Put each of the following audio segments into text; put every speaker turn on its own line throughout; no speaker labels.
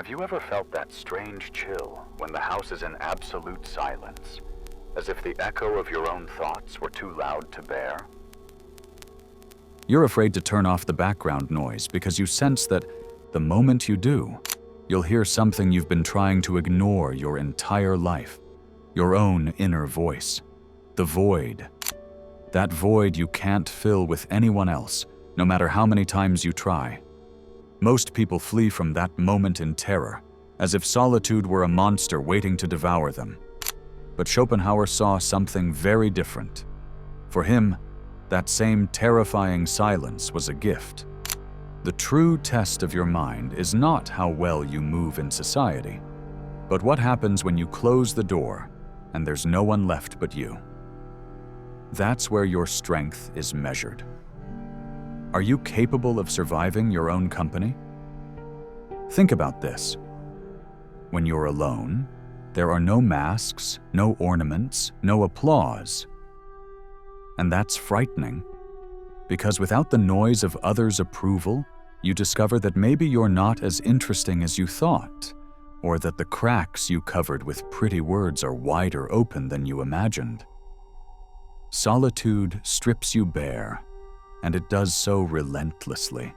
you ever felt that strange chill when the house is in absolute silence, as if the echo of your own thoughts were too loud to bear?
You're afraid to turn off the background noise because you sense that the moment you do, you'll hear something you've been trying to ignore your entire life. Your own inner voice. The void. That void you can't fill with anyone else, no matter how many times you try. Most people flee from that moment in terror, as if solitude were a monster waiting to devour them. But Schopenhauer saw something very different. For him, that same terrifying silence was a gift. The true test of your mind is not how well you move in society, but what happens when you close the door and there's no one left but you. That's where your strength is measured. Are you capable of surviving your own company? Think about this. When you're alone, there are no masks, no ornaments, no applause. And that's frightening, because without the noise of others' approval, you discover that maybe you're not as interesting as you thought, or that the cracks you covered with pretty words are wider open than you imagined. Solitude strips you bare, and it does so relentlessly.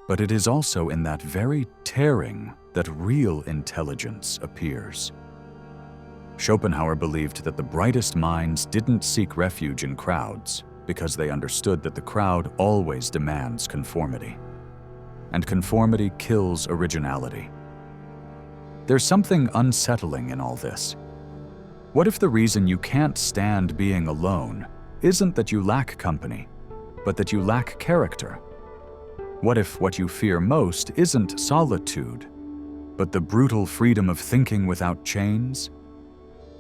But it is also in that very tearing that real intelligence appears. Schopenhauer believed that the brightest minds didn't seek refuge in crowds because they understood that the crowd always demands conformity. And conformity kills originality. There's something unsettling in all this. What if the reason you can't stand being alone isn't that you lack company, but that you lack character? What if what you fear most isn't solitude, but the brutal freedom of thinking without chains?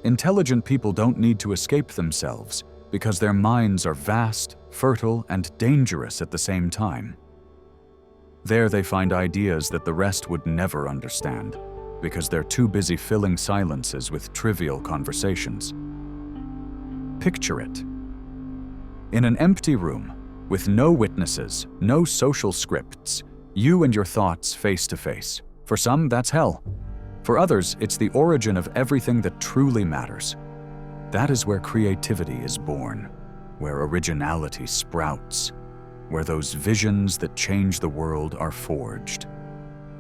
Intelligent people don't need to escape themselves because their minds are vast, fertile, and dangerous at the same time. There they find ideas that the rest would never understand because they're too busy filling silences with trivial conversations. Picture it. In an empty room, with no witnesses, no social scripts, you and your thoughts face to face. For some, that's hell. For others, it's the origin of everything that truly matters. That is where creativity is born, where originality sprouts, where those visions that change the world are forged.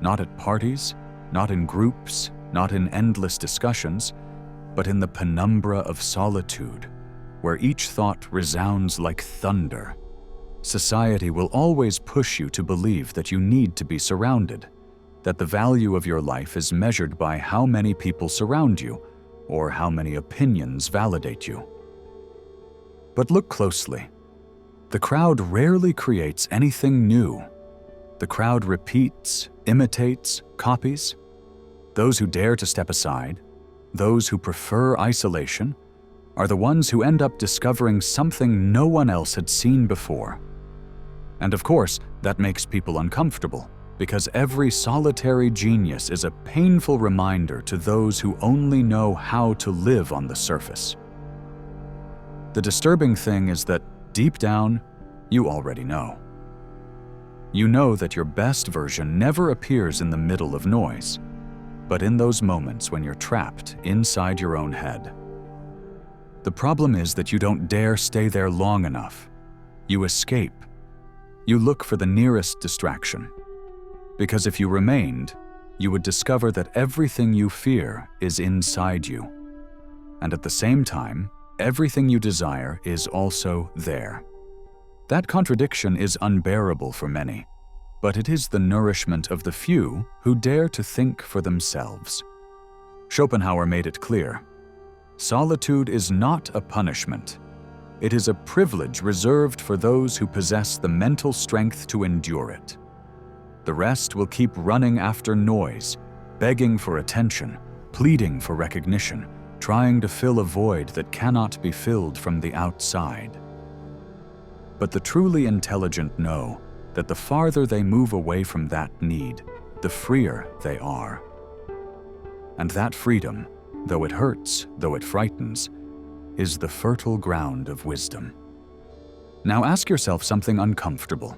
Not at parties, not in groups, not in endless discussions, but in the penumbra of solitude, where each thought resounds like thunder. Society will always push you to believe that you need to be surrounded, that the value of your life is measured by how many people surround you or how many opinions validate you. But look closely. The crowd rarely creates anything new. The crowd repeats, imitates, copies. Those who dare to step aside, those who prefer isolation, are the ones who end up discovering something no one else had seen before. And of course, that makes people uncomfortable, because every solitary genius is a painful reminder to those who only know how to live on the surface. The disturbing thing is that, deep down, you already know. You know that your best version never appears in the middle of noise, but in those moments when you're trapped inside your own head. The problem is that you don't dare stay there long enough. You escape. You look for the nearest distraction. Because if you remained, you would discover that everything you fear is inside you. And at the same time, everything you desire is also there. That contradiction is unbearable for many, but it is the nourishment of the few who dare to think for themselves. Schopenhauer made it clear. Solitude is not a punishment. It is a privilege reserved for those who possess the mental strength to endure it. The rest will keep running after noise, begging for attention, pleading for recognition, trying to fill a void that cannot be filled from the outside. But the truly intelligent know that the farther they move away from that need, the freer they are. And that freedom, though it hurts, though it frightens, is the fertile ground of wisdom. Now ask yourself something uncomfortable.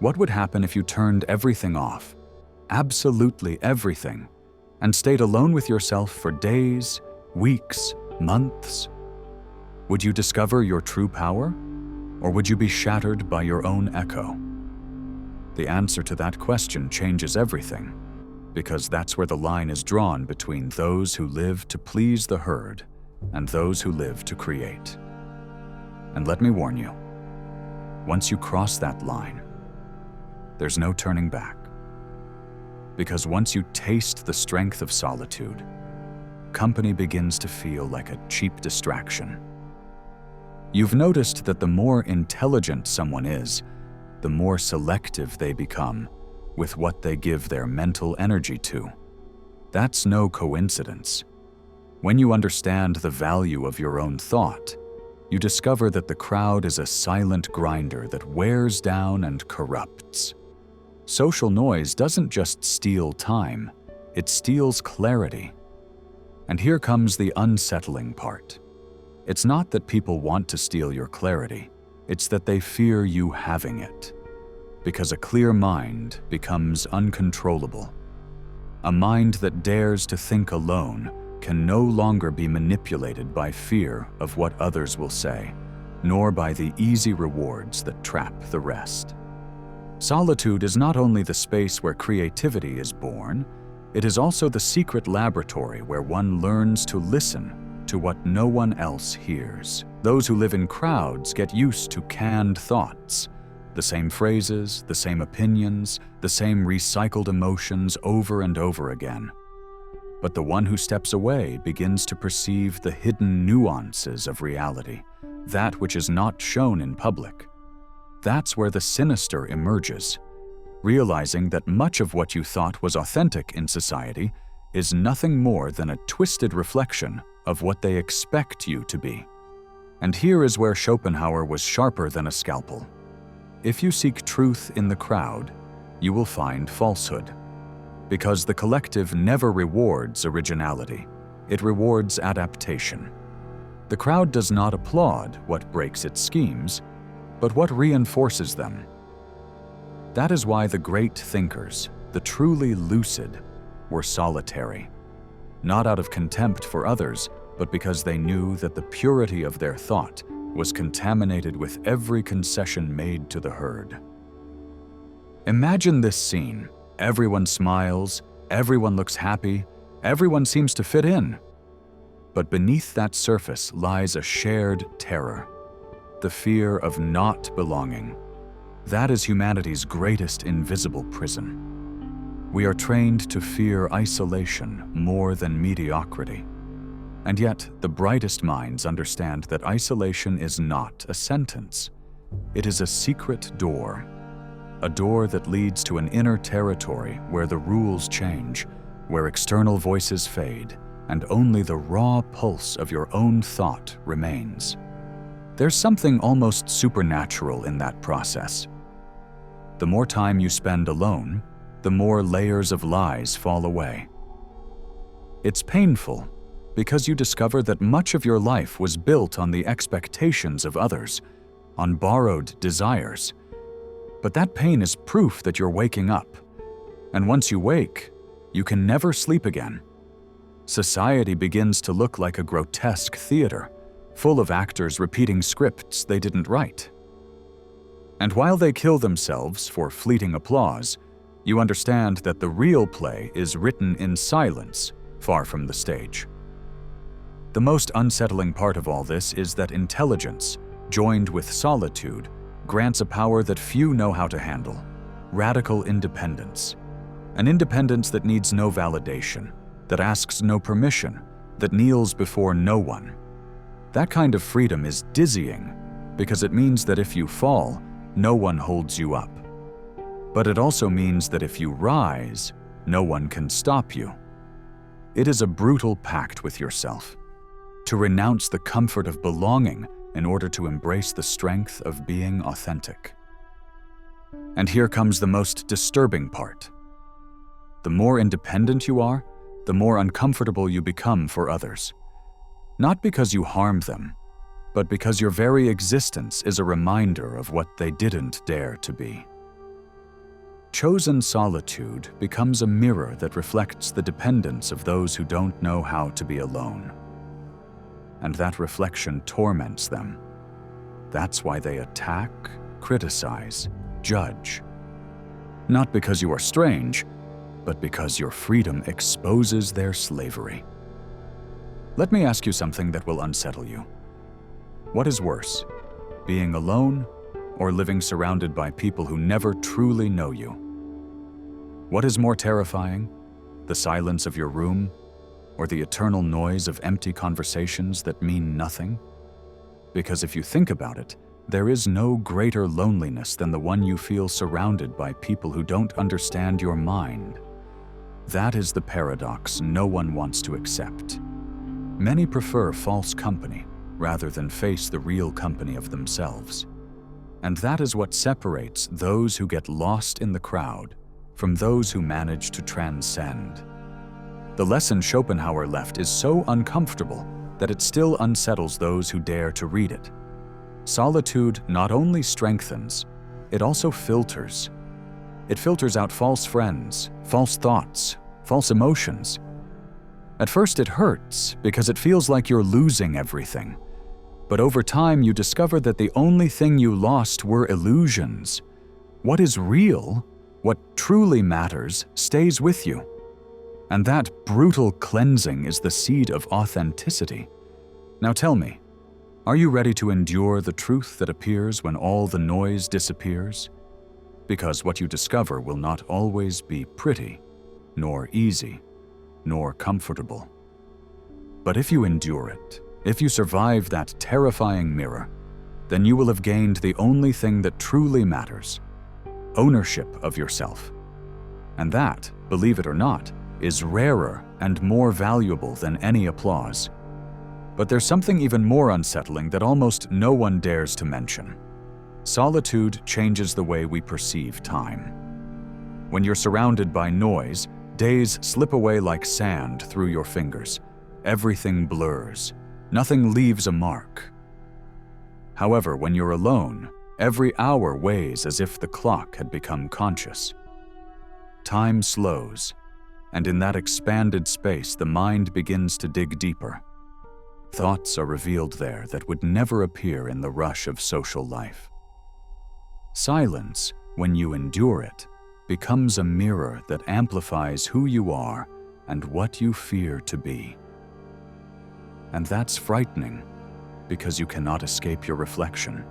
What would happen if you turned everything off? absolutely everything, and stayed alone with yourself for days, weeks, months, would you discover your true power, or would you be shattered by your own echo? The answer to that question changes everything, because that's where the line is drawn between those who live to please the herd and those who live to create. And let me warn you, once you cross that line, there's no turning back. Because once you taste the strength of solitude, company begins to feel like a cheap distraction. You've noticed that the more intelligent someone is, the more selective they become with what they give their mental energy to. That's no coincidence. When you understand the value of your own thought, you discover that the crowd is a silent grinder that wears down and corrupts. Social noise doesn't just steal time, it steals clarity. And here comes the unsettling part. It's not that people want to steal your clarity, it's that they fear you having it. Because a clear mind becomes uncontrollable. A mind that dares to think alone can no longer be manipulated by fear of what others will say, nor by the easy rewards that trap the rest. Solitude is not only the space where creativity is born, it is also the secret laboratory where one learns to listen to what no one else hears. Those who live in crowds get used to canned thoughts, the same phrases, the same opinions, the same recycled emotions over and over again. But the one who steps away begins to perceive the hidden nuances of reality, that which is not shown in public. That's where the sinister emerges, realizing that much of what you thought was authentic in society is nothing more than a twisted reflection of what they expect you to be. And here is where Schopenhauer was sharper than a scalpel. If you seek truth in the crowd, you will find falsehood. Because the collective never rewards originality, it rewards adaptation. The crowd does not applaud what breaks its schemes, but what reinforces them. That is why the great thinkers, the truly lucid, were solitary, not out of contempt for others, but because they knew that the purity of their thought was contaminated with every concession made to the herd. Imagine this scene. Everyone smiles, everyone looks happy, everyone seems to fit in. But beneath that surface lies a shared terror, the fear of not belonging. That is humanity's greatest invisible prison. We are trained to fear isolation more than mediocrity. And yet, the brightest minds understand that isolation is not a sentence. It is a secret door. A door that leads to an inner territory where the rules change, where external voices fade, and only the raw pulse of your own thought remains. There's something almost supernatural in that process. The more time you spend alone, the more layers of lies fall away. It's painful, because you discover that much of your life was built on the expectations of others, on borrowed desires. But that pain is proof that you're waking up. And once you wake, you can never sleep again. Society begins to look like a grotesque theater, full of actors repeating scripts they didn't write. And while they kill themselves for fleeting applause, you understand that the real play is written in silence, far from the stage. The most unsettling part of all this is that intelligence, joined with solitude, grants a power that few know how to handle: radical independence. An independence that needs no validation, that asks no permission, that kneels before no one. That kind of freedom is dizzying, because it means that if you fall, no one holds you up. But it also means that if you rise, no one can stop you. It is a brutal pact with yourself, to renounce the comfort of belonging in order to embrace the strength of being authentic. And here comes the most disturbing part. The more independent you are, the more uncomfortable you become for others. Not because you harm them, but because your very existence is a reminder of what they didn't dare to be. chosen solitude becomes a mirror that reflects the dependence of those who don't know how to be alone. And that reflection torments them. That's why they attack, criticize, judge. Not because you are strange, but because your freedom exposes their slavery. Let me ask you something that will unsettle you. What is worse, being alone or living surrounded by people who never truly know you? What is more terrifying, the silence of your room or the eternal noise of empty conversations that mean nothing? Because if you think about it, there is no greater loneliness than the one you feel surrounded by people who don't understand your mind. That is the paradox no one wants to accept. Many prefer false company rather than face the real company of themselves. And that is what separates those who get lost in the crowd from those who manage to transcend. The lesson Schopenhauer left is so uncomfortable that it still unsettles those who dare to read it. Solitude not only strengthens, it also filters. It filters out false friends, false thoughts, false emotions. At first it hurts because it feels like you're losing everything. But over time you discover that the only thing you lost were illusions. What is real, what truly matters, stays with you. And that brutal cleansing is the seed of authenticity. Now tell me, are you ready to endure the truth that appears when all the noise disappears? Because what you discover will not always be pretty, nor easy, nor comfortable. But if you endure it, if you survive that terrifying mirror, then you will have gained the only thing that truly matters: ownership of yourself. And that, believe it or not, is rarer and more valuable than any applause. But there's something even more unsettling that almost no one dares to mention. Solitude changes the way we perceive time. When you're surrounded by noise, days slip away like sand through your fingers. Everything blurs. Nothing leaves a mark. However, when you're alone, every hour weighs as if the clock had become conscious. Time slows, and in that expanded space, the mind begins to dig deeper. Thoughts are revealed there that would never appear in the rush of social life. Silence, when you endure it, becomes a mirror that amplifies who you are and what you fear to be. And that's frightening, because you cannot escape your reflection.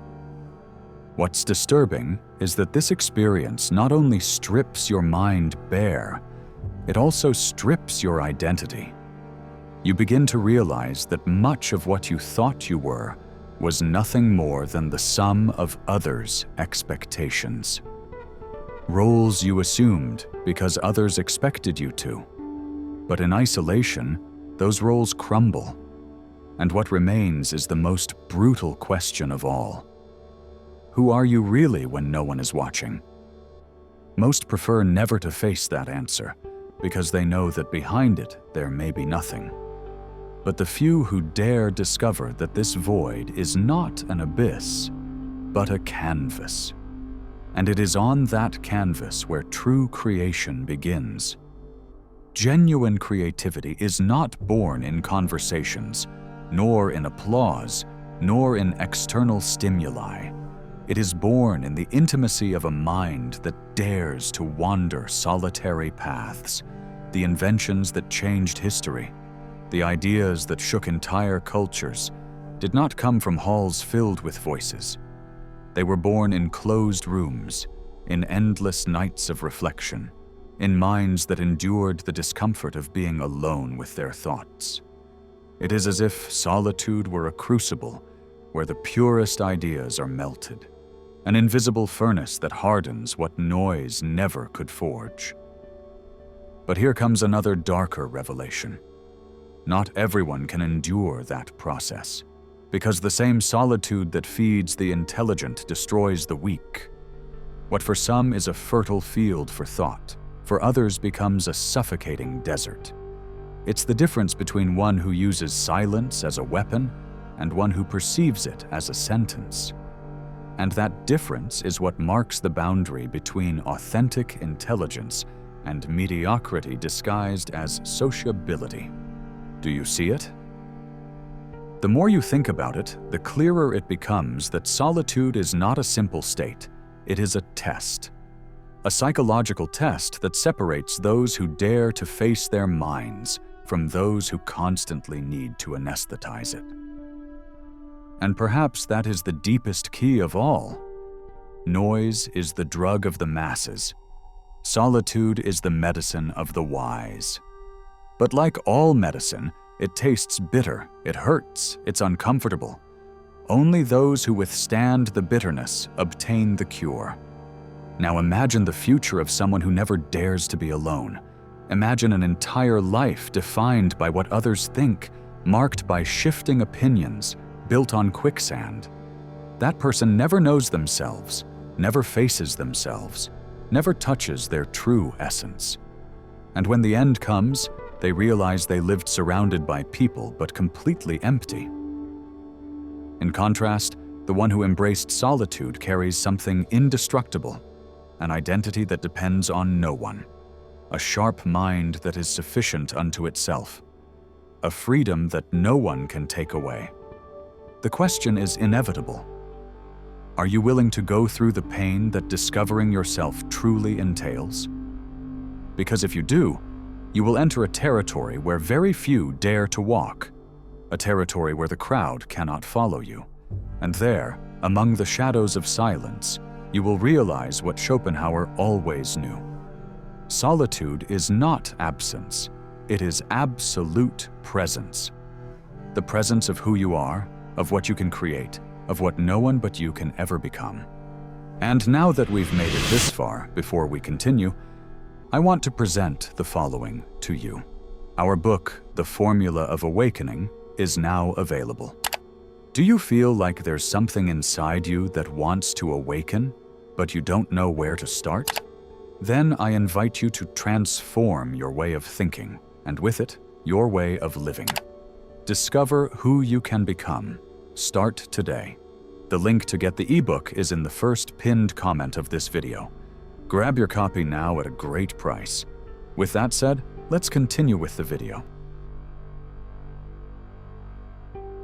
What's disturbing is that this experience not only strips your mind bare, it also strips your identity. You begin to realize that much of what you thought you were was nothing more than the sum of others' expectations. Roles you assumed because others expected you to. But in isolation, those roles crumble. And what remains is the most brutal question of all. Who are you really when no one is watching? Most prefer never to face that answer, because they know that behind it there may be nothing. But the few who dare discover that this void is not an abyss, but a canvas. And it is on that canvas where true creation begins. Genuine creativity is not born in conversations, nor in applause, nor in external stimuli. It is born in the intimacy of a mind that dares to wander solitary paths, the inventions that changed history. The ideas that shook entire cultures did not come from halls filled with voices. They were born in closed rooms, in endless nights of reflection, in minds that endured the discomfort of being alone with their thoughts. It is as if solitude were a crucible where the purest ideas are melted, an invisible furnace that hardens what noise never could forge. But here comes another darker revelation. Not everyone can endure that process, because the same solitude that feeds the intelligent destroys the weak. What for some is a fertile field for thought, for others becomes a suffocating desert. It's the difference between one who uses silence as a weapon and one who perceives it as a sentence. And that difference is what marks the boundary between authentic intelligence and mediocrity disguised as sociability. Do you see it? The more you think about it, the clearer it becomes that solitude is not a simple state. It is a test. A psychological test that separates those who dare to face their minds from those who constantly need to anesthetize it. And perhaps that is the deepest key of all. Noise is the drug of the masses. Solitude is the medicine of the wise. But like all medicine, it tastes bitter, it hurts, it's uncomfortable. Only those who withstand the bitterness obtain the cure. Now imagine the future of someone who never dares to be alone. Imagine an entire life defined by what others think, marked by shifting opinions, built on quicksand. That person never knows themselves, never faces themselves, never touches their true essence. And when the end comes, they realize they lived surrounded by people but completely empty. In contrast, the one who embraced solitude carries something indestructible, an identity that depends on no one, a sharp mind that is sufficient unto itself, a freedom that no one can take away. The question is inevitable. Are you willing to go through the pain that discovering yourself truly entails? Because if you do, you will enter a territory where very few dare to walk, a territory where the crowd cannot follow you. And there, among the shadows of silence, you will realize what Schopenhauer always knew. Solitude is not absence, it is absolute presence. The presence of who you are, of what you can create, of what no one but you can ever become. And now that we've made it this far, before we continue, I want to present the following to you. Our book, The Formula of Awakening, is now available. Do you feel like there's something inside you that wants to awaken, but you don't know where to start? Then I invite you to transform your way of thinking, and with it, your way of living. Discover who you can become. Start today. The link to get the ebook is in the first pinned comment of this video. Grab your copy now at a great price. With that said, let's continue with the video.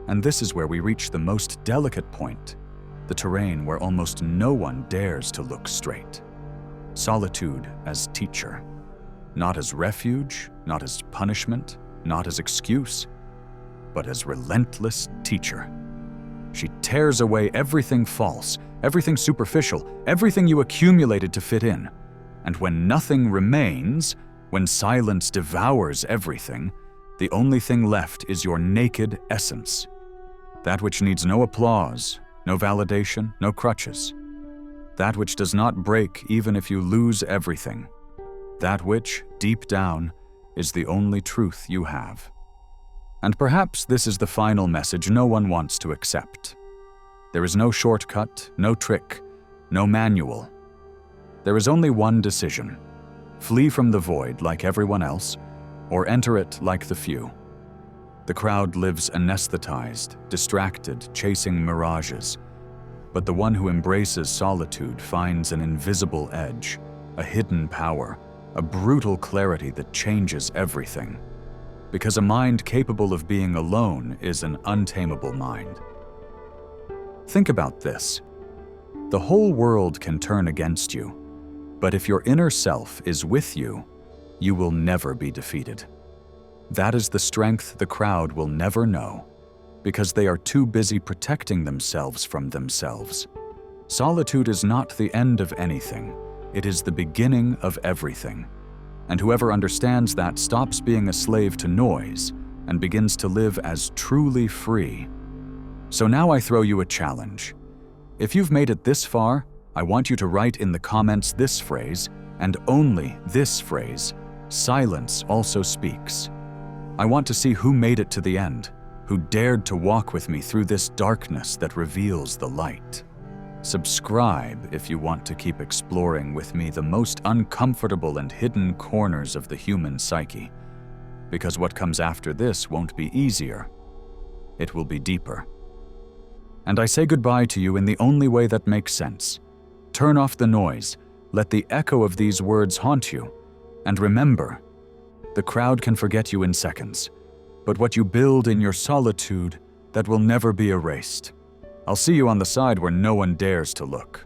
And this is where we reach the most delicate point, the terrain where almost no one dares to look straight. Solitude as teacher. Not as refuge, not as punishment, not as excuse, but as relentless teacher. She tears away everything false, everything superficial, everything you accumulated to fit in. And when nothing remains, when silence devours everything, the only thing left is your naked essence. That which needs no applause, no validation, no crutches. That which does not break even if you lose everything. That which, deep down, is the only truth you have. And perhaps this is the final message no one wants to accept. There is no shortcut, no trick, no manual. There is only one decision. Flee from the void like everyone else, or enter it like the few. The crowd lives anesthetized, distracted, chasing mirages. But the one who embraces solitude finds an invisible edge, a hidden power, a brutal clarity that changes everything. Because a mind capable of being alone is an untamable mind. Think about this. The whole world can turn against you, but if your inner self is with you, you will never be defeated. That is the strength the crowd will never know, because they are too busy protecting themselves from themselves. Solitude is not the end of anything, it is the beginning of everything. And whoever understands that stops being a slave to noise and begins to live as truly free. So now I throw you a challenge. If you've made it this far, I want you to write in the comments this phrase, and only this phrase, "Silence also speaks." I want to see who made it to the end, who dared to walk with me through this darkness that reveals the light. Subscribe if you want to keep exploring with me the most uncomfortable and hidden corners of the human psyche, because what comes after this won't be easier. It will be deeper. And I say goodbye to you in the only way that makes sense. Turn off the noise, let the echo of these words haunt you, and remember, the crowd can forget you in seconds, but what you build in your solitude, that will never be erased. I'll see you on the side where no one dares to look.